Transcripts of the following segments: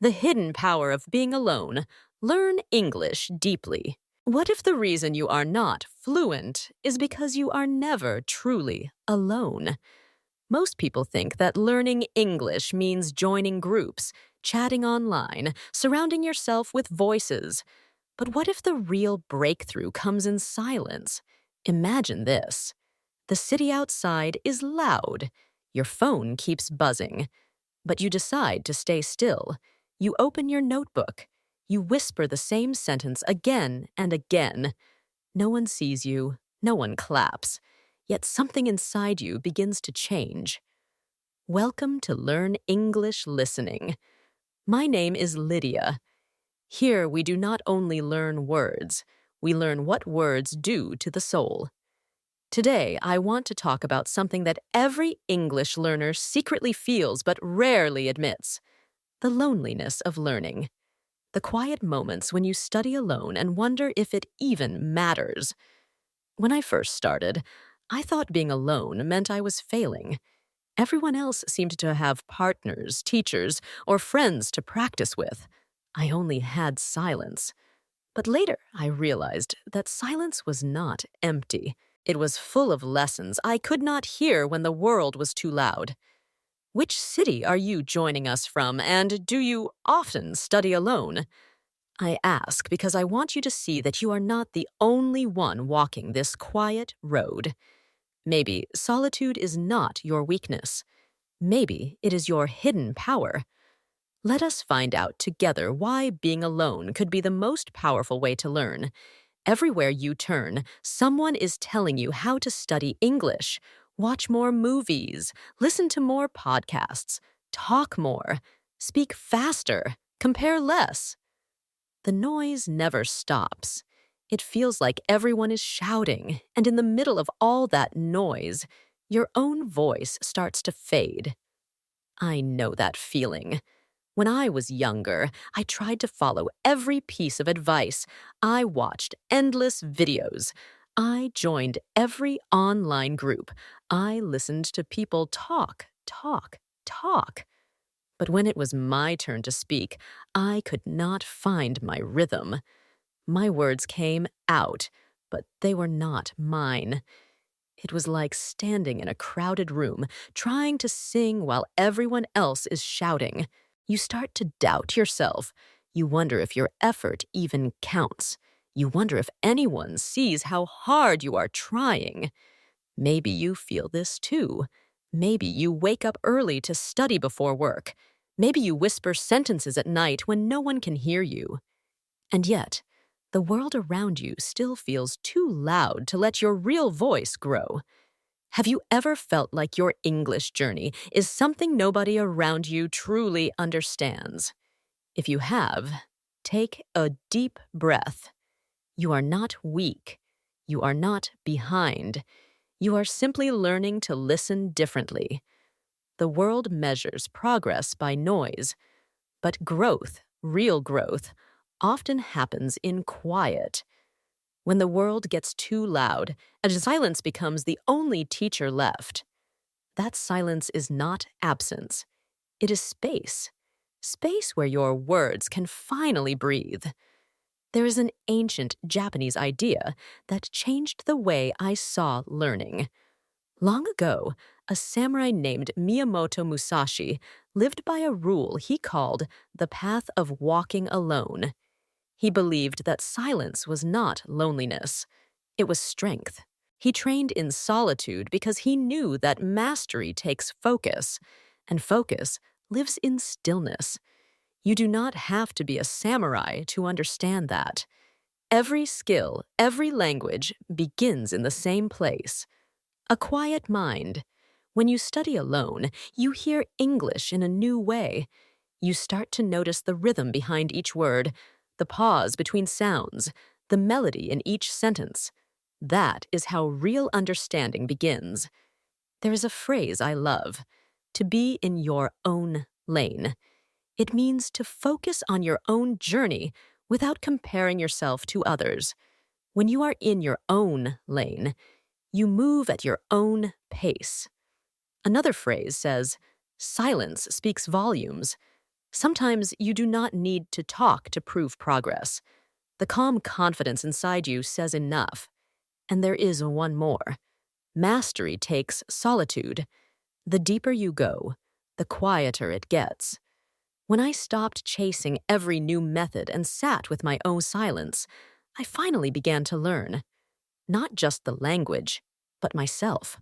The hidden power of being alone. Learn English deeply. What if the reason you are not fluent is because you are never truly alone? Most people think that learning English means joining groups, chatting online, surrounding yourself with voices. But what if the real breakthrough comes in silence? Imagine this. The city outside is loud. Your phone keeps buzzing. But you decide to stay still. You open your notebook. You whisper the same sentence again and again. No one sees you. No one claps. Yet something inside you begins to change. Welcome to Learn English Listening. My name is Lydia. Here we do not only learn words, we learn what words do to the soul. Today, I want to talk about something that every English learner secretly feels but rarely admits: the loneliness of learning. The quiet moments when you study alone and wonder if it even matters. When I first started, I thought being alone meant I was failing. Everyone else seemed to have partners, teachers, or friends to practice with. I only had silence. But later, I realized that silence was not empty. It was full of lessons I could not hear when the world was too loud. Which city are you joining us from, and do you often study alone? I ask because I want you to see that you are not the only one walking this quiet road. Maybe solitude is not your weakness. Maybe it is your hidden power. Let us find out together why being alone could be the most powerful way to learn. Everywhere you turn, someone is telling you how to study English. Watch more movies, listen to more podcasts, talk more, speak faster, compare less. The noise never stops. It feels like everyone is shouting, and in the middle of all that noise, your own voice starts to fade. I know that feeling. When I was younger, I tried to follow every piece of advice. I watched endless videos. I joined every online group. I listened to people talk. But when it was my turn to speak, I could not find my rhythm. My words came out, but they were not mine. It was like standing in a crowded room, trying to sing while everyone else is shouting. You start to doubt yourself. You wonder if your effort even counts. You wonder if anyone sees how hard you are trying. Maybe you feel this too. Maybe you wake up early to study before work. Maybe you whisper sentences at night when no one can hear you. And yet, the world around you still feels too loud to let your real voice grow. Have you ever felt like your English journey is something nobody around you truly understands? If you have, take a deep breath. You are not weak. You are not behind. You are simply learning to listen differently. The world measures progress by noise, but growth, real growth, often happens in quiet. When the world gets too loud, and silence becomes the only teacher left. That silence is not absence. It is space. Space where your words can finally breathe. There is an ancient Japanese idea that changed the way I saw learning. Long ago, a samurai named Miyamoto Musashi lived by a rule he called the path of walking alone. He believed that silence was not loneliness. It was strength. He trained in solitude because he knew that mastery takes focus, and focus lives in stillness. You do not have to be a samurai to understand that. Every skill, every language begins in the same place. A quiet mind. When you study alone, you hear English in a new way. You start to notice the rhythm behind each word, the pause between sounds, the melody in each sentence. That is how real understanding begins. There is a phrase I love: to be in your own lane. It means to focus on your own journey without comparing yourself to others. When you are in your own lane, you move at your own pace. Another phrase says, silence speaks volumes. Sometimes you do not need to talk to prove progress. The calm confidence inside you says enough. And there is one more. Mastery takes solitude. The deeper you go, the quieter it gets. When I stopped chasing every new method and sat with my own silence, I finally began to learn. Not just the language, but myself.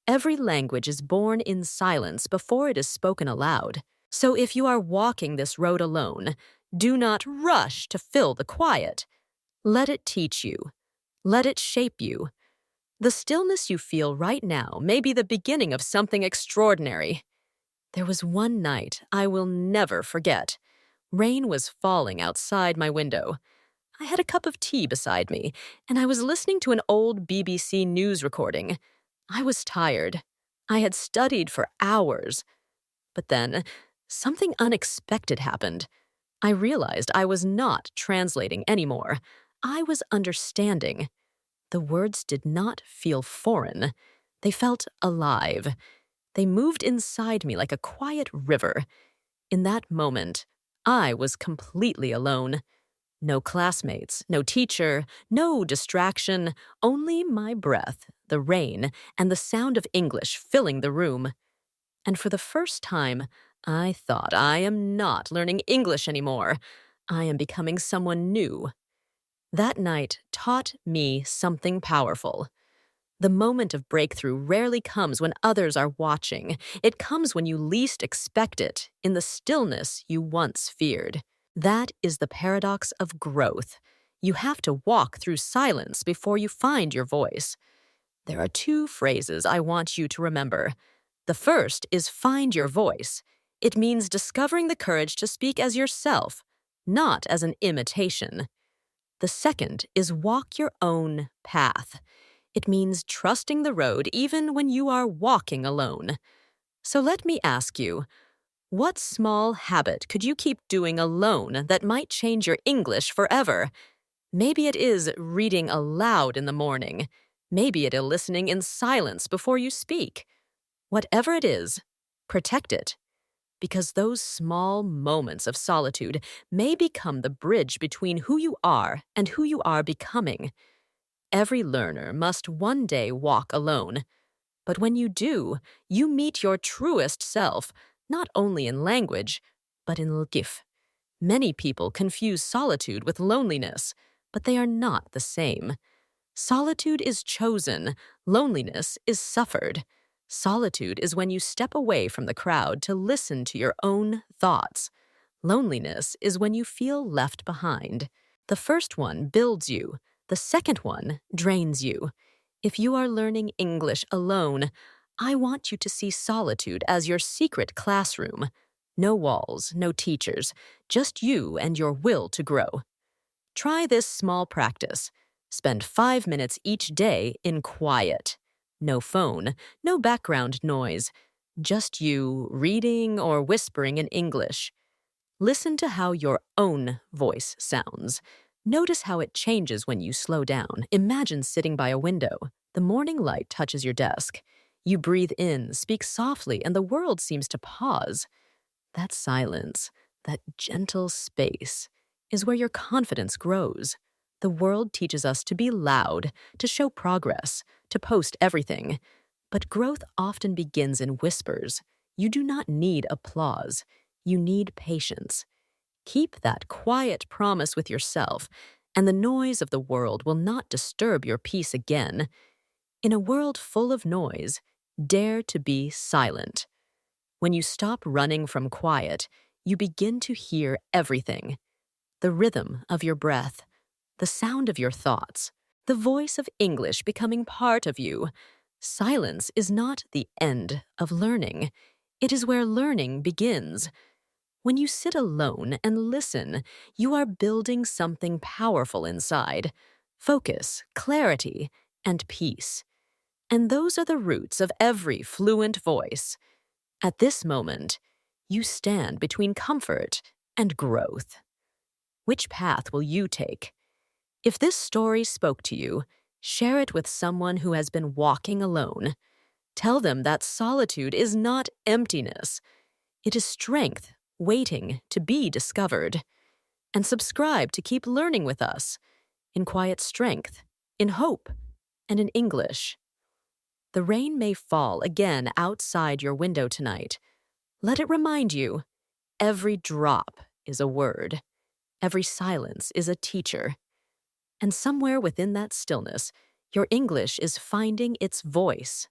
Every language is born in silence before it is spoken aloud. So if you are walking this road alone, do not rush to fill the quiet. Let it teach you. Let it shape you. The stillness you feel right now may be the beginning of something extraordinary. There was one night I will never forget. Rain was falling outside my window. I had a cup of tea beside me, and I was listening to an old BBC news recording. I was tired. I had studied for hours. But then, something unexpected happened. I realized I was not translating anymore. I was understanding. The words did not feel foreign. They felt alive. They moved inside me like a quiet river. In that moment, I was completely alone. No classmates, no teacher, no distraction, only my breath, the rain, and the sound of English filling the room. And for the first time, I thought I am not learning English anymore. I am becoming someone new. That night taught me something powerful. The moment of breakthrough rarely comes when others are watching. It comes when you least expect it, in the stillness you once feared. That is the paradox of growth. You have to walk through silence before you find your voice. There are two phrases I want you to remember. The first is find your voice. It means discovering the courage to speak as yourself, not as an imitation. The second is walk your own path. It means trusting the road even when you are walking alone. So let me ask you, what small habit could you keep doing alone that might change your English forever? Maybe it is reading aloud in the morning. Maybe it is listening in silence before you speak. Whatever it is, protect it. Because those small moments of solitude may become the bridge between who you are and who you are becoming. Every learner must one day walk alone. But when you do, you meet your truest self, not only in language, but in life. Many people confuse solitude with loneliness, but they are not the same. Solitude is chosen, loneliness is suffered. Solitude is when you step away from the crowd to listen to your own thoughts. Loneliness is when you feel left behind. The first one builds you. The second one drains you. If you are learning English alone, I want you to see solitude as your secret classroom. No walls, no teachers, just you and your will to grow. Try this small practice. Spend 5 minutes each day in quiet. No phone, no background noise, just you reading or whispering in English. Listen to how your own voice sounds. Notice how it changes when you slow down. Imagine sitting by a window. The morning light touches your desk. You breathe in, speak softly, and the world seems to pause. That silence, that gentle space, is where your confidence grows. The world teaches us to be loud, to show progress, to post everything. But growth often begins in whispers. You do not need applause. You need patience. Keep that quiet promise with yourself, and the noise of the world will not disturb your peace again. In a world full of noise, dare to be silent. When you stop running from quiet, you begin to hear everything. The rhythm of your breath, the sound of your thoughts, the voice of English becoming part of you. Silence is not the end of learning. It is where learning begins. When you sit alone and listen, you are building something powerful inside. Focus, clarity, and peace. And those are the roots of every fluent voice. At this moment, you stand between comfort and growth. Which path will you take? If this story spoke to you, share it with someone who has been walking alone. Tell them that solitude is not emptiness. It is strength waiting to be discovered. And subscribe to keep learning with us in quiet strength, in hope, and in English. The rain may fall again outside your window tonight. Let it remind you, every drop is a word. Every silence is a teacher. And somewhere within that stillness, your English is finding its voice.